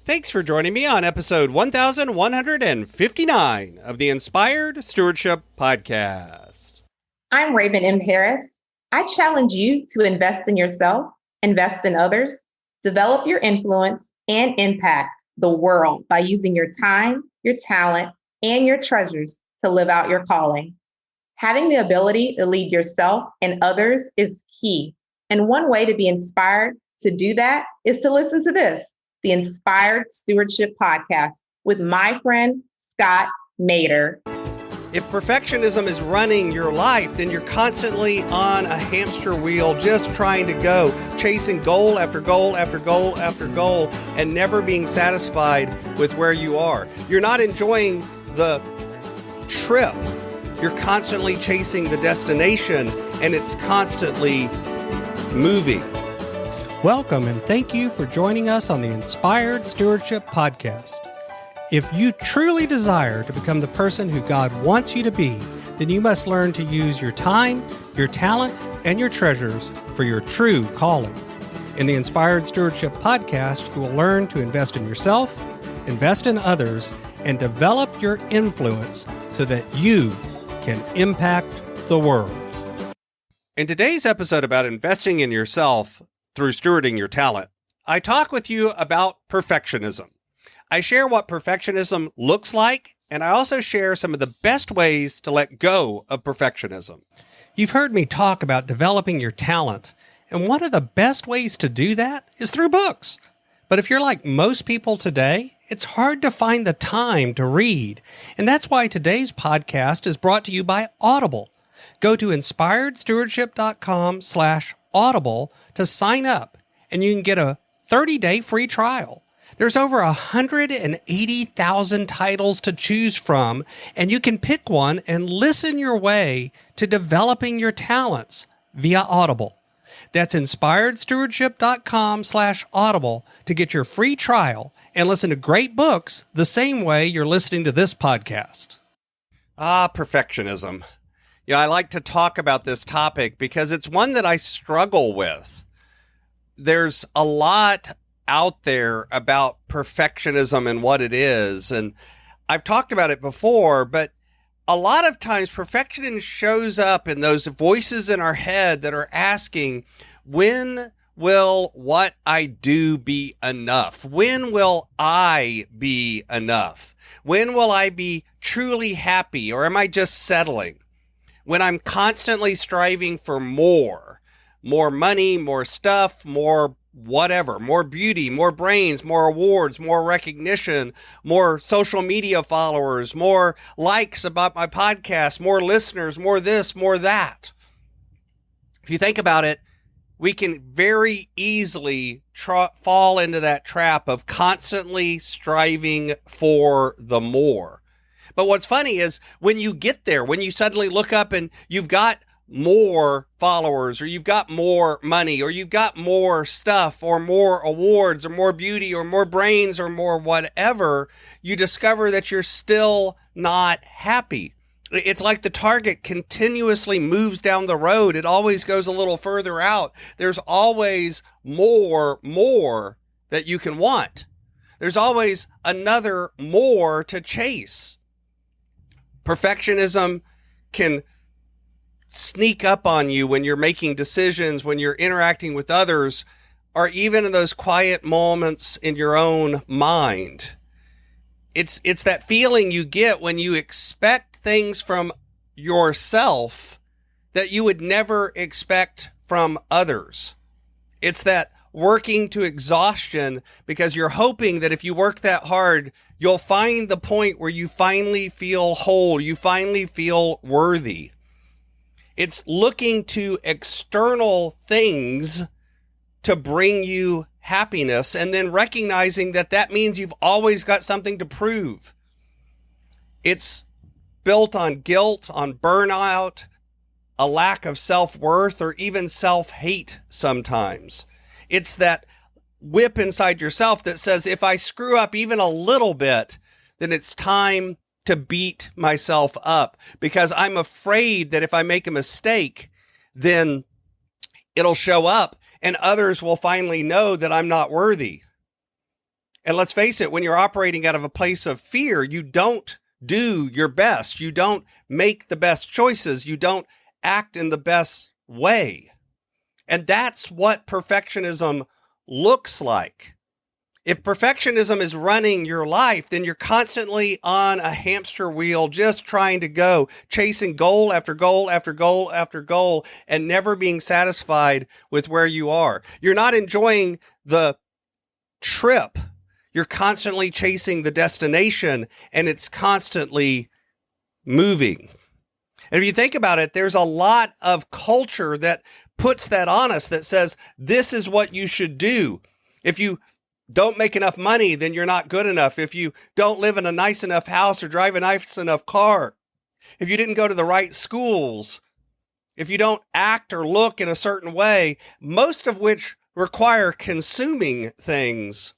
Thanks for joining me on episode 1159 of the Inspired Stewardship Podcast. I'm Raven M. Harris. I challenge you to invest in yourself, invest in others, develop your influence, and impact the world by using your time, your talent, and your treasures to live out your calling. Having the ability to lead yourself and others is key. And one way to be inspired to do that is to listen to this, the Inspired Stewardship Podcast with my friend, Scott Mater. If perfectionism is running your life, then you're constantly on a hamster wheel, just trying to go, chasing goal after goal after goal after goal, and never being satisfied with where you are. You're not enjoying the trip. You're constantly chasing the destination, and it's constantly moving. Welcome and thank you for joining us on the Inspired Stewardship Podcast. If you truly desire to become the person who God wants you to be, then you must learn to use your time, your talent, and your treasures for your true calling. In the Inspired Stewardship Podcast, you will learn to invest in yourself, invest in others, and develop your influence so that you can impact the world. In today's episode about investing in yourself through stewarding your talent, I talk with you about perfectionism. I share what perfectionism looks like, and I also share some of the best ways to let go of perfectionism. You've heard me talk about developing your talent, and one of the best ways to do that is through books. But if you're like most people today, it's hard to find the time to read, and that's why today's podcast is brought to you by Audible. Go to inspiredstewardship.com/audible to sign up, and you can get a 30-day free trial. There's over 180,000 titles to choose from, and you can pick one and listen your way to developing your talents via Audible. That's inspiredstewardship.com/audible to get your free trial and listen to great books the same way you're listening to this podcast. Perfectionism. I like to talk about this topic because it's one that I struggle with. There's a lot out there about perfectionism and what it is, and I've talked about it before, but a lot of times perfectionism shows up in those voices in our head that are asking, when will what I do be enough? When will I be enough? When will I be truly happy, or am I just settling? When I'm constantly striving for more money, more stuff, more whatever, more beauty, more brains, more awards, more recognition, more social media followers, more likes about my podcast, more listeners, more this, more that. If you think about it, we can very easily fall into that trap of constantly striving for the more. But what's funny is when you get there, when you suddenly look up and you've got more followers, or you've got more money, or you've got more stuff, or more awards, or more beauty, or more brains, or more whatever, you discover that you're still not happy. It's like the target continuously moves down the road. It always goes a little further out. There's always more that you can want. There's always another more to chase. Perfectionism can sneak up on you when you're making decisions, when you're interacting with others, or even in those quiet moments in your own mind. It's that feeling you get when you expect things from yourself that you would never expect from others. It's that working to exhaustion because you're hoping that if you work that hard, you'll find the point where you finally feel whole, you finally feel worthy. It's looking to external things to bring you happiness, and then recognizing that that means you've always got something to prove. It's built on guilt, on burnout, a lack of self-worth, or even self-hate sometimes. It's that whip inside yourself that says, if I screw up even a little bit, then it's time to beat myself up, because I'm afraid that if I make a mistake, then it'll show up and others will finally know that I'm not worthy. And let's face it, when you're operating out of a place of fear, you don't do your best. You don't make the best choices. You don't act in the best way. And that's what perfectionism looks like. If perfectionism is running your life, then you're constantly on a hamster wheel, just trying to go, chasing goal after goal after goal after goal, and never being satisfied with where you are. You're not enjoying the trip. You're constantly chasing the destination, and it's constantly moving. And if you think about it, there's a lot of culture that puts that on us, that says, this is what you should do. If you don't make enough money, then you're not good enough. If you don't live in a nice enough house or drive a nice enough car, if you didn't go to the right schools, if you don't act or look in a certain way, most of which require consuming things,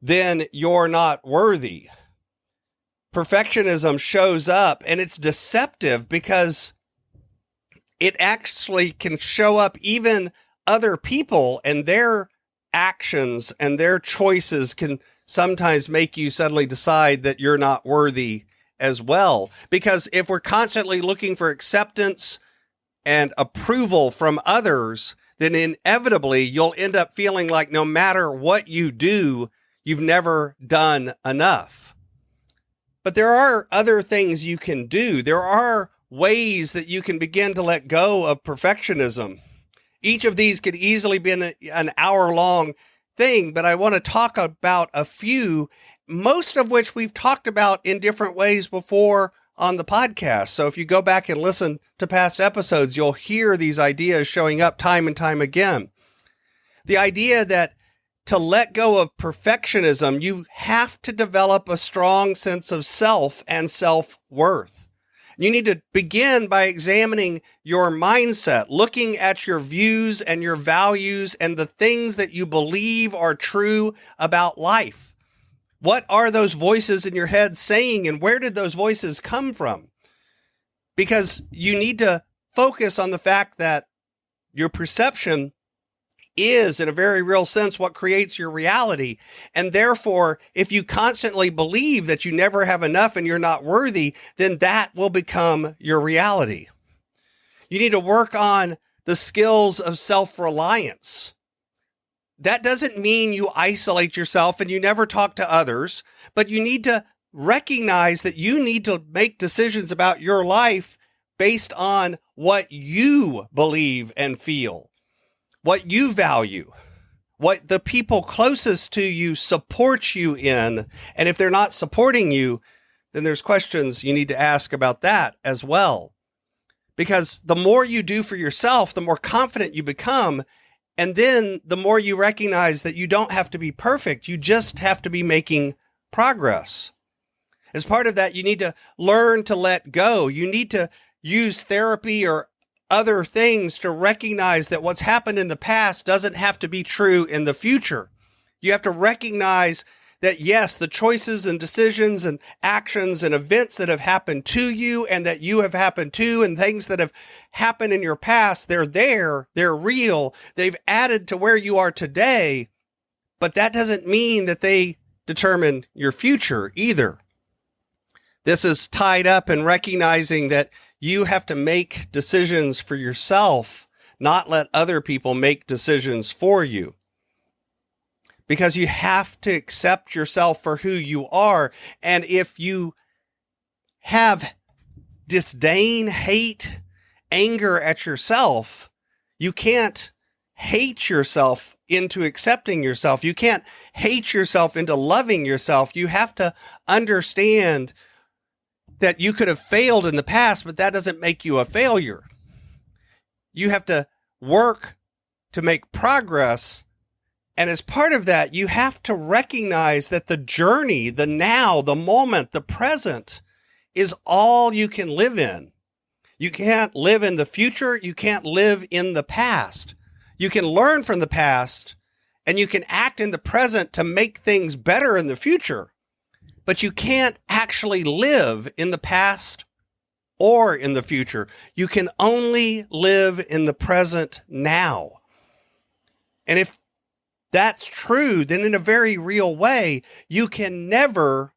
then you're not worthy. Perfectionism shows up, and it's deceptive because it actually can show up even other people, and their actions and their choices can sometimes make you suddenly decide that you're not worthy as well. Because if we're constantly looking for acceptance and approval from others, then inevitably you'll end up feeling like no matter what you do, you've never done enough. But there are other things you can do. There are ways that you can begin to let go of perfectionism. Each of these could easily be an hour-long thing, but I want to talk about a few, most of which we've talked about in different ways before on the podcast. So if you go back and listen to past episodes, you'll hear these ideas showing up time and time again. The idea that to let go of perfectionism, you have to develop a strong sense of self and self-worth. You need to begin by examining your mindset, looking at your views and your values and the things that you believe are true about life. What are those voices in your head saying, and where did those voices come from? Because you need to focus on the fact that your perception is, in a very real sense, what creates your reality. And therefore, if you constantly believe that you never have enough and you're not worthy, then that will become your reality. You need to work on the skills of self-reliance. That doesn't mean you isolate yourself and you never talk to others, but you need to recognize that you need to make decisions about your life based on what you believe and feel, what you value, what the people closest to you support you in. And if they're not supporting you, then there's questions you need to ask about that as well. Because the more you do for yourself, the more confident you become. And then the more you recognize that you don't have to be perfect. You just have to be making progress. As part of that, you need to learn to let go. You need to use therapy or other things to recognize that what's happened in the past doesn't have to be true in the future. You have to recognize that, yes, the choices and decisions and actions and events that have happened to you and that you have happened to, and things that have happened in your past, they're there, they're real, they've added to where you are today, but that doesn't mean that they determine your future either. This is tied up in recognizing that you have to make decisions for yourself, not let other people make decisions for you. Because you have to accept yourself for who you are. And if you have disdain, hate, anger at yourself, you can't hate yourself into accepting yourself. You can't hate yourself into loving yourself. You have to understand that you could have failed in the past, but that doesn't make you a failure. You have to work to make progress. And as part of that, you have to recognize that the journey, the now, the moment, the present is all you can live in. You can't live in the future. You can't live in the past. You can learn from the past, and you can act in the present to make things better in the future. But you can't actually live in the past or in the future. You can only live in the present now. And if that's true, then in a very real way, you can never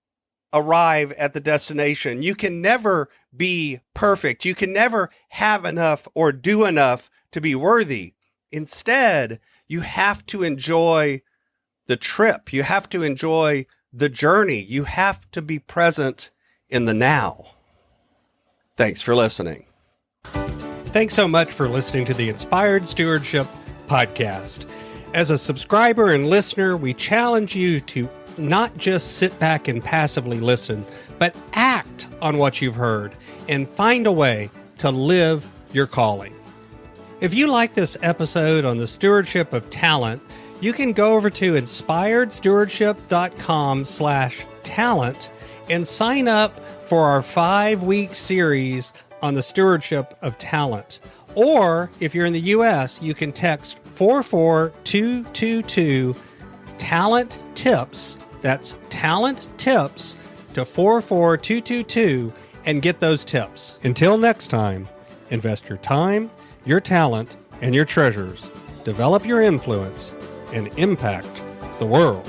arrive at the destination. You can never be perfect. You can never have enough or do enough to be worthy. Instead, you have to enjoy the trip. You have to enjoy the journey. You have to be present in the now. Thanks for listening. Thanks so much for listening to the Inspired Stewardship podcast. As a subscriber and listener, we challenge you to not just sit back and passively listen, but act on what you've heard and find a way to live your calling. If you like this episode on the stewardship of talent, you can go over to inspiredstewardship.com/talent and sign up for our 5-week series on the stewardship of talent. Or if you're in the U.S., you can text 44222 talent tips. That's talent tips to 44222 and get those tips. Until next time, invest your time, your talent, and your treasures. Develop your influence and impact the world.